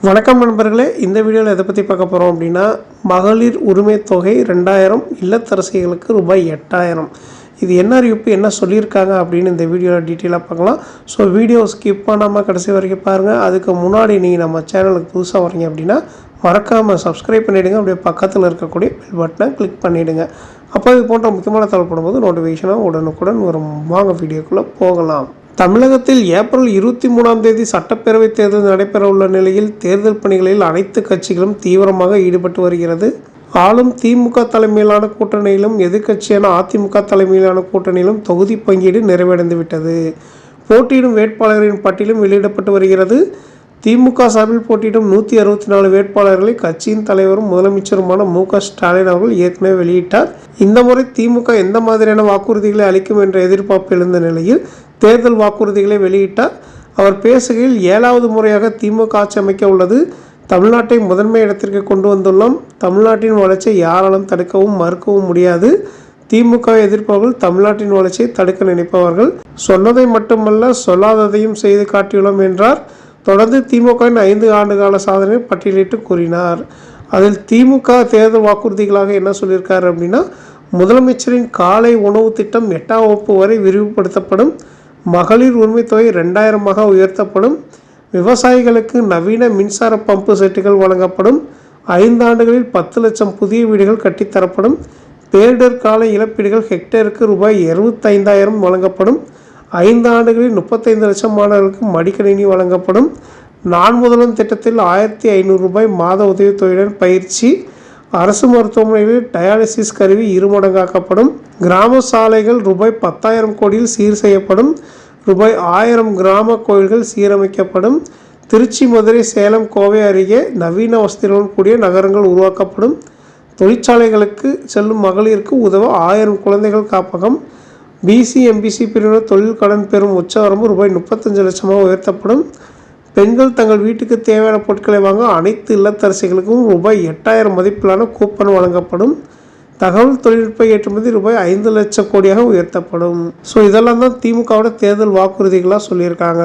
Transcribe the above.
வணக்கம் நண்பர்களே, இந்த வீடியோவில் எதை பற்றி பார்க்க போகிறோம் அப்படின்னா, மகளிர் உரிமை தொகை 2000, இல்லத்தரசிகளுக்கு ரூபாய் 8000. இது என்ன அறிவிப்பு, என்ன சொல்லியிருக்காங்க அப்படின்னு இந்த வீடியோவில் டீட்டெயிலாக பார்க்கலாம். ஸோ வீடியோ ஸ்கிப் பண்ணாமல் கடைசி வரைக்கும் பாருங்கள். அதுக்கு முன்னாடி நீங்கள் நம்ம சேனலுக்கு புதுசாக வரீங்க அப்படின்னா மறக்காமல் சப்ஸ்கிரைப் பண்ணிவிடுங்க. அப்படியே பக்கத்தில் இருக்கக்கூடிய பெல் பட்டனை கிளிக் பண்ணிவிடுங்க. அப்போ இது போன்ற முக்கியமான தகவல் போடும்போது நோட்டிஃபிகேஷனாக உடனுக்குடன் வரும். வாங்க வீடியோக்குள்ளே போகலாம். தமிழகத்தில் ஏப்ரல் 23 சட்டப்பேரவைத் தேர்தல் நடைபெற உள்ள நிலையில் தேர்தல் பணிகளில் அனைத்து கட்சிகளும் தீவிரமாக ஈடுபட்டு வருகிறது. ஆளும் திமுக தலைமையிலான கூட்டணியிலும் எதிர்க்கட்சியான அதிமுக தலைமையிலான கூட்டணியிலும் தொகுதி பங்கீடு நிறைவடைந்துவிட்டது. போட்டியிடும் வேட்பாளர்களின் பட்டியலும் வெளியிடப்பட்டு வருகிறது. திமுக சார்பில் போட்டியிடும் 164 வேட்பாளர்களை கட்சியின் தலைவரும் முதலமைச்சருமான மு.க. ஸ்டாலின் அவர்கள் ஏற்கனவே வெளியிட்டார். இந்த முறை திமுக எந்த மாதிரியான வாக்குறுதிகளை அளிக்கும் என்ற எதிர்பார்ப்பு எழுந்த நிலையில் தேர்தல் வாக்குறுதிகளை வெளியிட்டார். அவர் பேசுகையில், 7வது முறையாக திமுக ஆட்சி அமைக்க உள்ளது. தமிழ்நாட்டை முதன்மை இடத்திற்கு கொண்டு வந்துள்ளோம். தமிழ்நாட்டின் வளர்ச்சியை யாராலும் தடுக்கவும் மறுக்கவும் முடியாது. திமுக எதிர்ப்பவர்கள் தமிழ்நாட்டின் வளர்ச்சியை தடுக்க நினைப்பவர்கள். சொன்னதை மட்டுமல்ல, சொல்லாததையும் செய்து காட்டியுள்ளோம் என்றார். தொடர்ந்து திமுகவின் 5 ஆண்டுகால சாதனை பட்டியலிட்டு கூறினார். அதில் திமுக தேர்தல் வாக்குறுதிகளாக என்ன சொல்லியிருக்காரு அப்படின்னா, முதலமைச்சரின் காலை உணவு திட்டம் 8ஆம் வகுப்பு வரை விரிவுபடுத்தப்படும். மகளிர் உரிமை தொகை 2000 உயர்த்தப்படும். விவசாயிகளுக்கு நவீன மின்சார பம்பு செட்டுகள் வழங்கப்படும். 5 ஆண்டுகளில் 10 லட்சம் புதிய வீடுகள் கட்டித்தரப்படும். பேரிடர் கால இழப்பீடுகள் ஹெக்டேருக்கு ரூபாய் 75,000 வழங்கப்படும். 5 ஆண்டுகளில் 35 லட்சம் மாணவர்களுக்கு மடிக்கணினி வழங்கப்படும். நான் முதல்வன் திட்டத்தில் 1500 ரூபாய் மாத உதவித்தொகையுடன் பயிற்சி. அரசு மருத்துவமனைகளில் டயாலிசிஸ் கருவி 2 மடங்காக்கப்படும். கிராம சாலைகள் ரூபாய் 10,000 கோடியில் சீர் செய்யப்படும். ரூபாய் 1000 கிராம கோயில்கள் சீரமைக்கப்படும். திருச்சி, மதுரை, சேலம், கோவை அருகே நவீன வசதிகளுடன் கூடிய நகரங்கள் உருவாக்கப்படும். தொழிற்சாலைகளுக்கு செல்லும் மகளிருக்கு உதவ 1000 குழந்தைகள் காப்பகம். பிசி, எம்பிசி பிரிவினர் தொழில் கடன் பெறும் உச்சவரம்பு ரூபாய் 35 லட்சமாக உயர்த்தப்படும். பெண்கள் தங்கள் வீட்டுக்கு தேவையான பொருட்களை வாங்க அனைத்து இல்லத்தரசிகளுக்கும் ரூபாய் 8000 மதிப்பிலான கூப்பன் வழங்கப்படும். தகவல் தொழில்நுட்ப ஏற்றுமதி ரூபாய் 5 லட்சம் கோடியாக உயர்த்தப்படும். ஸோ இதெல்லாம் தான் திமுகவோட தேர்தல் வாக்குறுதிகளாக சொல்லியிருக்காங்க.